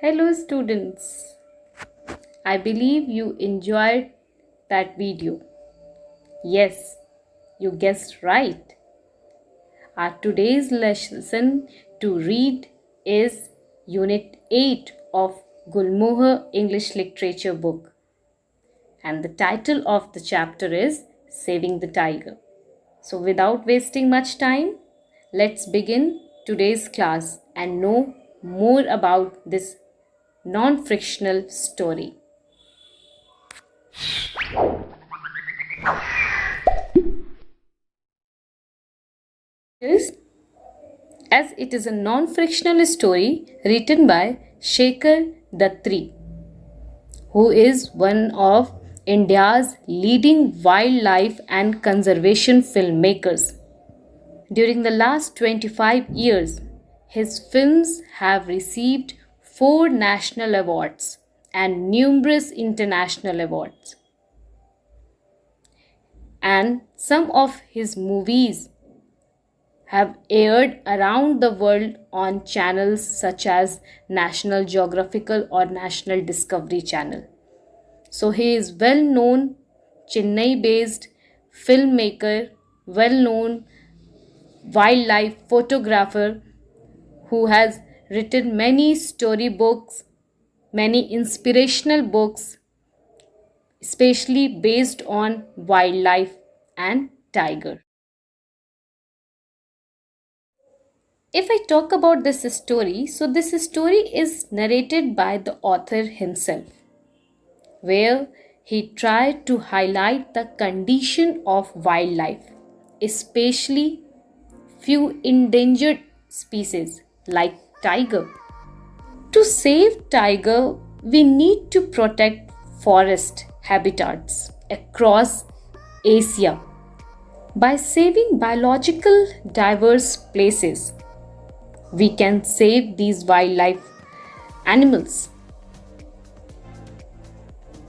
Hello students, I believe you enjoyed that video. Yes, you guessed right. Our today's lesson to read is Unit 8 of Gulmohar English Literature book. And the title of the chapter is Saving the Tiger. So without wasting much time, let's begin today's class and know more about this non-fictional story. As it is a non-fictional story written by Shekhar Dattatri, who is one of India's leading wildlife and conservation filmmakers. During the last 25 years, his films have received 4 national awards and numerous international awards. And some of his movies have aired around the world on channels such as National Geographical or National Discovery Channel. So he is well known Chennai based filmmaker, well known wildlife photographer who has written many storybooks, many inspirational books, especially based on wildlife and tiger. If I talk about this story, so this story is narrated by the author himself, where he tried to highlight the condition of wildlife, especially few endangered species like tiger. To save tiger, we need to protect forest habitats across Asia by saving biological diverse places. We can save these wildlife animals.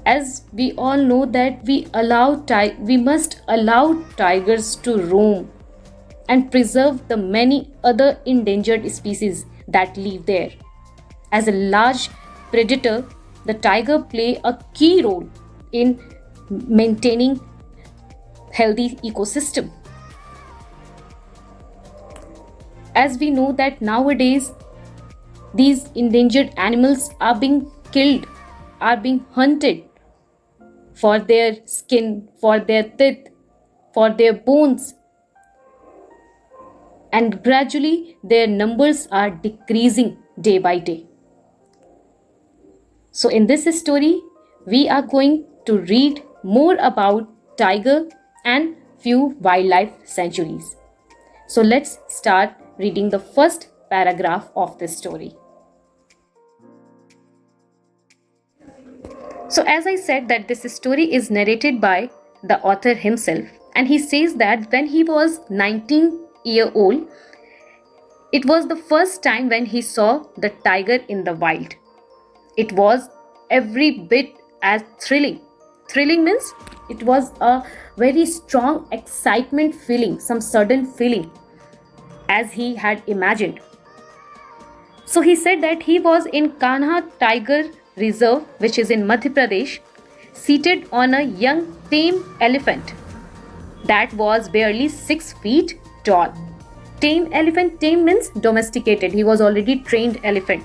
As we all know that we must allow tigers to roam and preserve the many other endangered species that live there. As a large predator, the tiger play a key role in maintaining healthy ecosystem. As we know that nowadays these endangered animals are being killed, are being hunted for their skin, for their teeth, for their bones, and gradually their numbers are decreasing day by day. So in this story, we are going to read more about tiger and few wildlife sanctuaries. So let's start reading the first paragraph of this story. So as I said that this story is narrated by the author himself, and he says that when he was 19-year-old, it was the first time when he saw the tiger in the wild. It was every bit as thrilling. Thrilling means it was a very strong excitement feeling, some sudden feeling as he had imagined. So he said that he was in Kanha Tiger Reserve, which is in Madhya Pradesh, seated on a young tame elephant that was barely 6 feet tall. Tame elephant, tame means domesticated. He was already trained elephant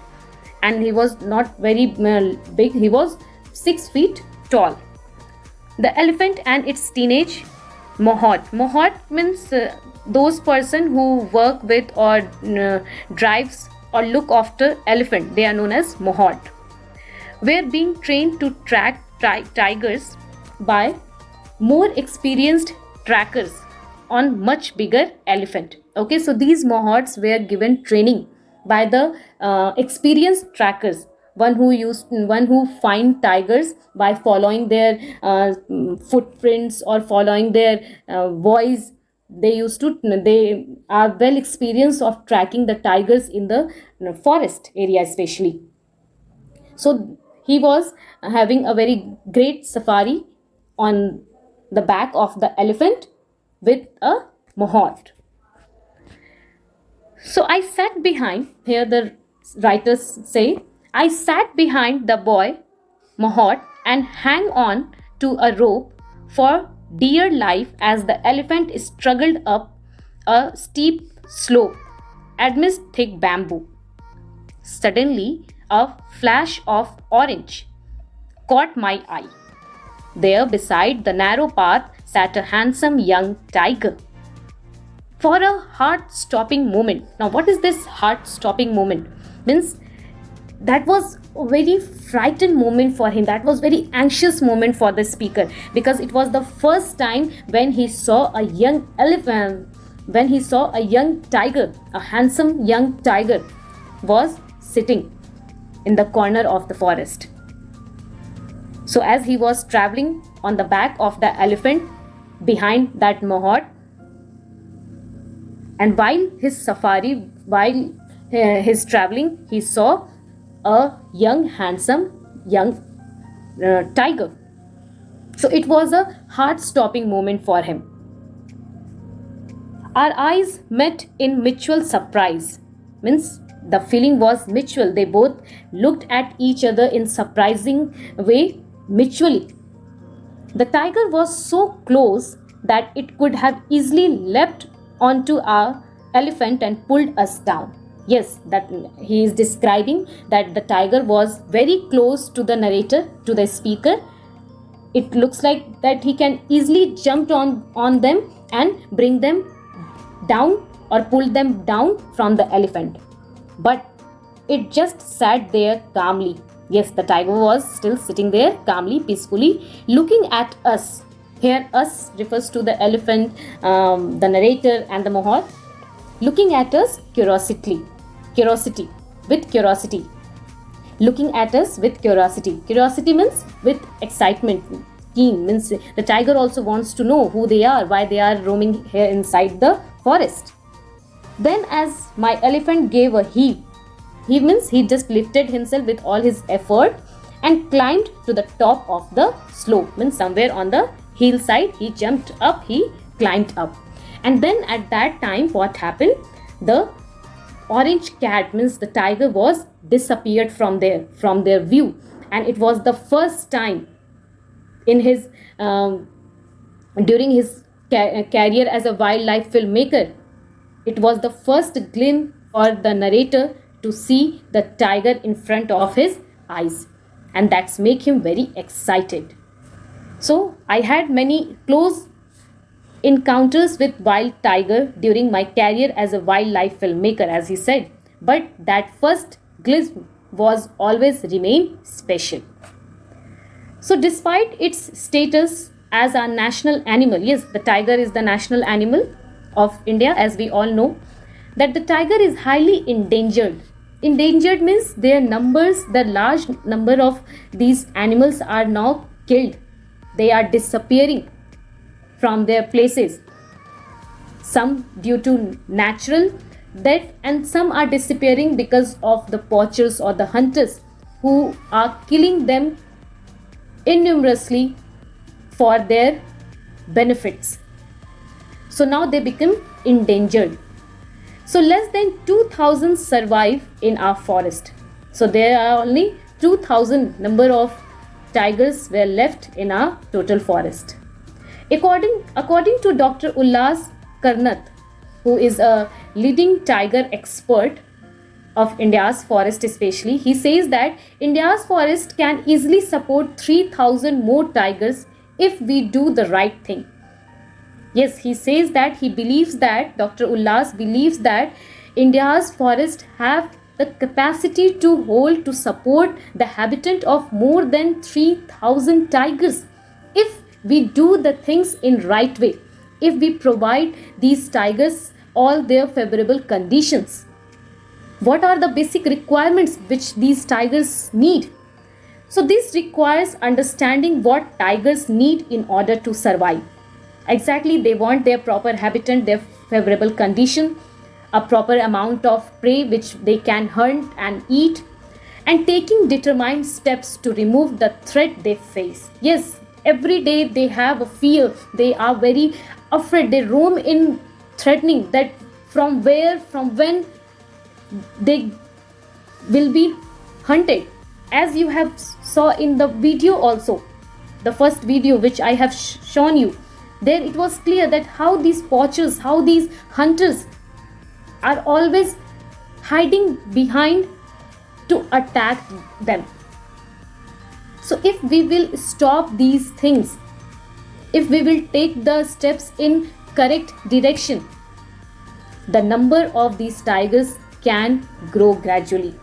and he was not very big. He was 6 feet tall. The elephant and its teenage mohawk. Mohawk means those person who work with or drives or look after elephant. They are known as mohawk. Were being trained to track tigers by more experienced trackers on much bigger elephant. Okay, so these mohawks were given training by the experienced trackers, one who find tigers by following their footprints or following their voice. They are well experienced of tracking the tigers in the forest area especially. So he was having a very great safari on the back of the elephant with a mohawk. So I sat behind, here the writers say, I sat behind the boy Mahot and hang on to a rope for dear life as the elephant struggled up a steep slope amidst thick bamboo. Suddenly, a flash of orange caught my eye. There, beside the narrow path, sat a handsome young tiger. For a heart-stopping moment. Now, what is this heart-stopping moment? Means that was a very frightened moment for him. That was very anxious moment for the speaker, because it was the first time when he saw a young elephant, when he saw a young tiger, a handsome young tiger was sitting in the corner of the forest. So as he was traveling on the back of the elephant behind that Mahot, and while his safari, while his traveling, he saw a young, handsome, young tiger. So it was a heart-stopping moment for him. Our eyes met in mutual surprise. Means the feeling was mutual. They both looked at each other in surprising way mutually. The tiger was so close that it could have easily leapt onto our elephant and pulled us down. Yes, that he is describing that the tiger was very close to the narrator, to the speaker. It looks like that he can easily jump on them and bring them down or pull them down from the elephant. But it just sat there calmly. Yes, the tiger was still sitting there calmly, peacefully, looking at us. Here, us refers to the elephant, the narrator, and the Mahot. Looking at us with curiosity. Looking at us with curiosity. Curiosity means with excitement. Keen means the tiger also wants to know who they are, why they are roaming here inside the forest. Then, as my elephant gave a heave means he just lifted himself with all his effort and climbed to the top of the slope. Means somewhere on the hillside, he jumped up, he climbed up. And then at that time, what happened? The orange cat, means the tiger, was disappeared from their view. And it was the first time in his during his career as a wildlife filmmaker, it was the first glimpse for the narrator to see the tiger in front of his eyes, and that's make him very excited. So I had many close encounters with wild tiger during my career as a wildlife filmmaker, as he said, but that first glimpse was always remain special. So despite its status as our national animal, yes, the tiger is the national animal of India, as we all know, that the tiger is highly endangered. Endangered means their numbers, the large number of these animals are now killed. They are disappearing from their places. Some due to natural death, and some are disappearing because of the poachers or the hunters who are killing them innumerously for their benefits. So now they become endangered. So less than 2,000 survive in our forest. So there are only 2,000 number of tigers were left in our total forest. According to Dr. Ullas Karnath, who is a leading tiger expert of India's forest especially, he says that India's forest can easily support 3,000 more tigers if we do the right thing. Yes, he says that he believes that, Dr. Ullas believes that India's forest have the capacity to support the habitat of more than 3,000 tigers if we do the things in right way, if we provide these tigers all their favorable conditions. What are the basic requirements which these tigers need? So this requires understanding what tigers need in order to survive. Exactly, they want their proper habitat, their favorable condition, a proper amount of prey which they can hunt and eat, and taking determined steps to remove the threat they face. Yes, every day they have a fear, they are very afraid, they roam in threatening that from when they will be hunted. As you have saw in the video also, the first video which I have shown you, there it was clear that how these poachers, how these hunters are always hiding behind to attack them. So if we will stop these things, if we will take the steps in correct direction, the number of these tigers can grow gradually.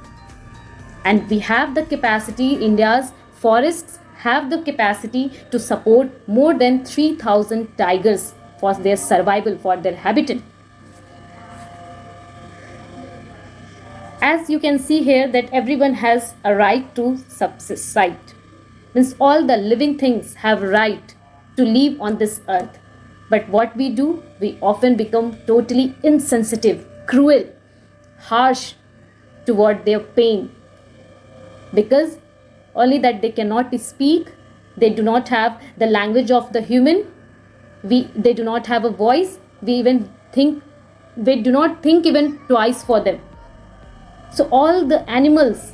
And we have the capacity, India's forests have the capacity to support more than 3,000 tigers for their survival, for their habitat. As you can see here that everyone has a right to subsist. Means all the living things have a right to live on this earth. But what we do, we often become totally insensitive, cruel, harsh toward their pain. Because only that they cannot speak, they do not have the language of the human, they do not have a voice, we do not think even twice for them. So all the animals,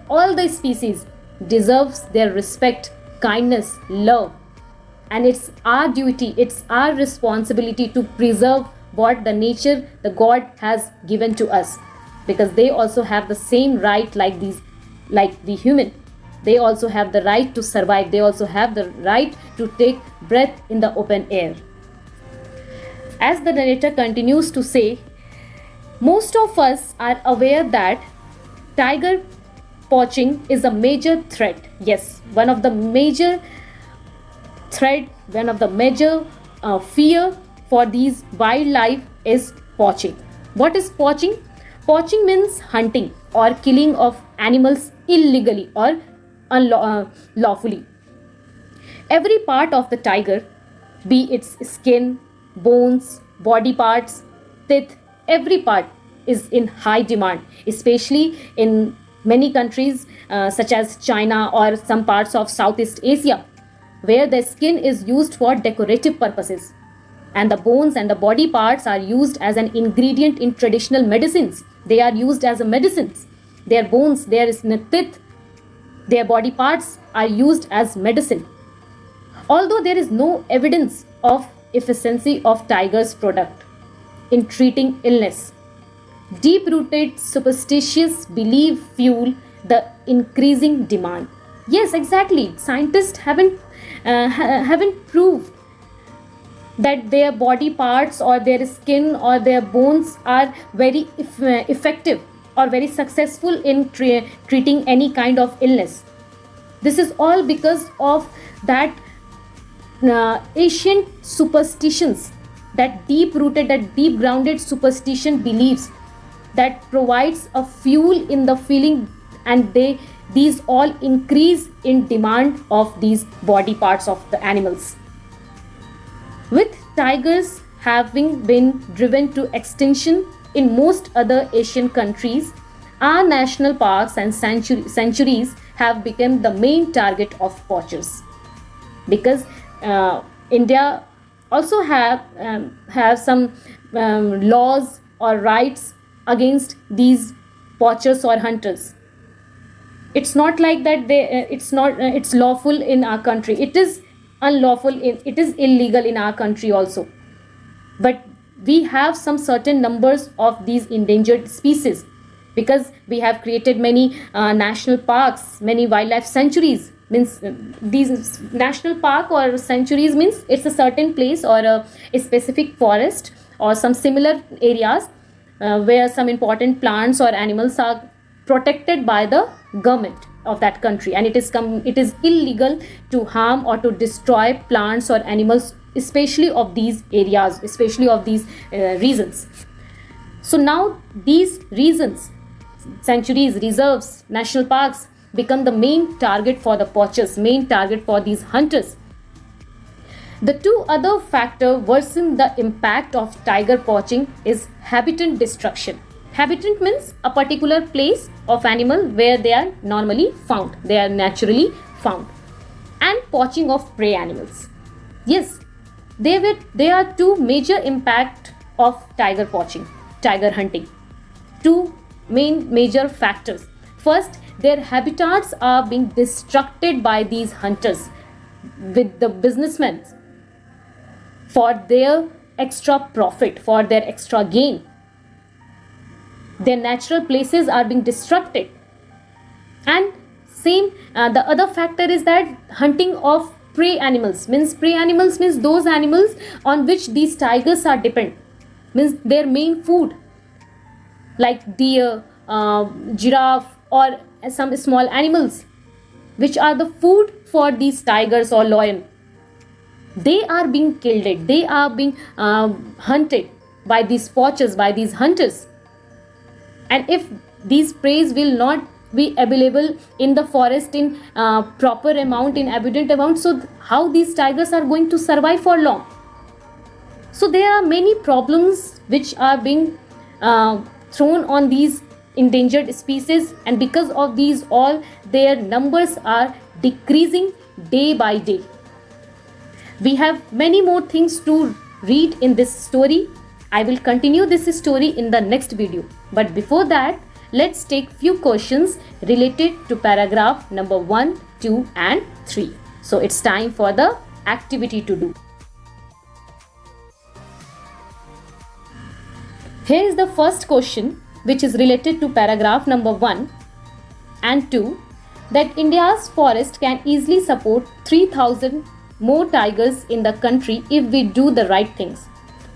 all the species deserves their respect, kindness, love. And it's our duty, it's our responsibility to preserve what the nature, the God has given to us. Because they also have the same right like the human. They also have the right to survive. They also have the right to take breath in the open air. As the narrator continues to say, most of us are aware that tiger poaching is a major threat. Yes, one of the major threat, one of the major fear for these wildlife is poaching. What is poaching? Poaching means hunting or killing of animals illegally or lawfully. Every part of the tiger, be its skin, bones, body parts, teeth, every part is in high demand, especially in many countries such as China or some parts of Southeast Asia, where the skin is used for decorative purposes. And the bones and the body parts are used as an ingredient in traditional medicines. They are used as a medicines. Their bones, their teeth, their body parts are used as medicine. Although there is no evidence of efficiency of tiger's product in treating illness, deep-rooted superstitious belief fuel the increasing demand. Yes, exactly. Scientists haven't proved that their body parts or their skin or their bones are very effective or very successful in treating any kind of illness. This is all because of that ancient superstitions, that deep-rooted, that deep-grounded superstition beliefs that provides a fuel in the feeling, and these all increase in demand of these body parts of the animals. With tigers having been driven to extinction in most other Asian countries, our national parks and sanctuaries have become the main target of poachers. Because India also have some laws or rights against these poachers or hunters. It's not like that it's lawful in our country. It is unlawful, it is illegal in our country also. But we have some certain numbers of these endangered species, because we have created many national parks, many wildlife sanctuaries. Means these national park or sanctuaries means it's a certain place or a specific forest or some similar areas where some important plants or animals are protected by the government of that country, and it is illegal to harm or to destroy plants or animals, especially of these areas, especially of these regions. So now these regions, sanctuaries, reserves, national parks become the main target for the poachers, main target for these hunters. The two other factors worsen the impact of tiger poaching is habitat destruction. Habitat means a particular place of animal where they are normally found, they are naturally found, and poaching of prey animals. Yes, there are two major impact of tiger poaching, tiger hunting. Two main major factors. First, their habitats are being destructed by these hunters with the businessmen for their extra profit, for their extra gain. Their natural places are being destructed. And same, the other factor is that hunting of prey animals means those animals on which these tigers are dependent, means their main food, like deer, giraffe, or some small animals which are the food for these tigers or lion. They are being killed, they are being hunted by these poachers, by these hunters. And if these preys will not be available in the forest in proper amount, in abundant amount, so how these tigers are going to survive for long? So there are many problems which are being thrown on these endangered species, and because of these all, their numbers are decreasing day by day. We have many more things to read in this story. I will continue this story in the next video. But before that, let's take few questions related to paragraph number 1, 2 and 3. So it's time for the activity to do. Here is the first question, which is related to paragraph number 1 and 2, that India's forest can easily support 3,000 more tigers in the country if we do the right things.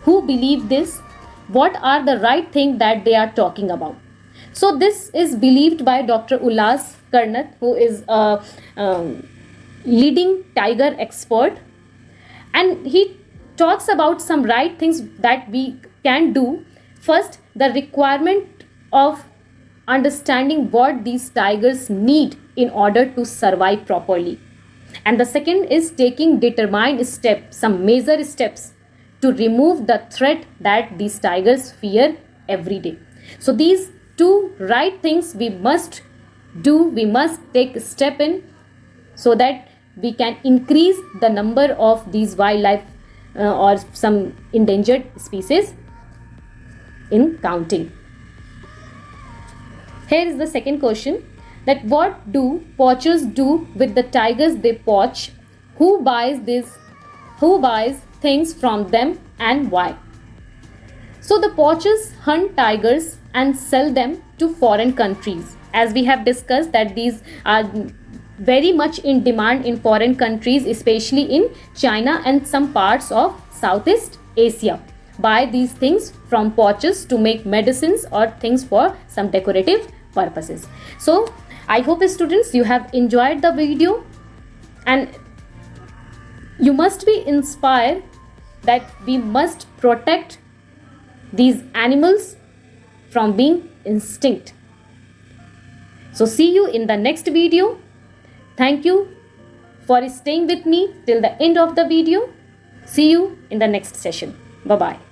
Who believe this? What are the right things that they are talking about? So this is believed by Dr. Ullas Karnat, who is a leading tiger expert, and he talks about some right things that we can do. First, the requirement of understanding what these tigers need in order to survive properly. And the second is taking determined steps, some major steps to remove the threat that these tigers fear every day. So these two right things we must do, we must take a step in, so that we can increase the number of these wildlife or some endangered species in counting. Here is the second question, that what do poachers do with the tigers they poach? Who buys things from them and why? So the poachers hunt tigers and sell them to foreign countries. As we have discussed that these are very much in demand in foreign countries, especially in China and some parts of Southeast Asia. Buy these things from poachers to make medicines or things for some decorative purposes. So I hope students you have enjoyed the video, and you must be inspired that we must protect these animals from being extinct. So see you in the next video. Thank you for staying with me till the end of the video. See you in the next session. Bye-bye.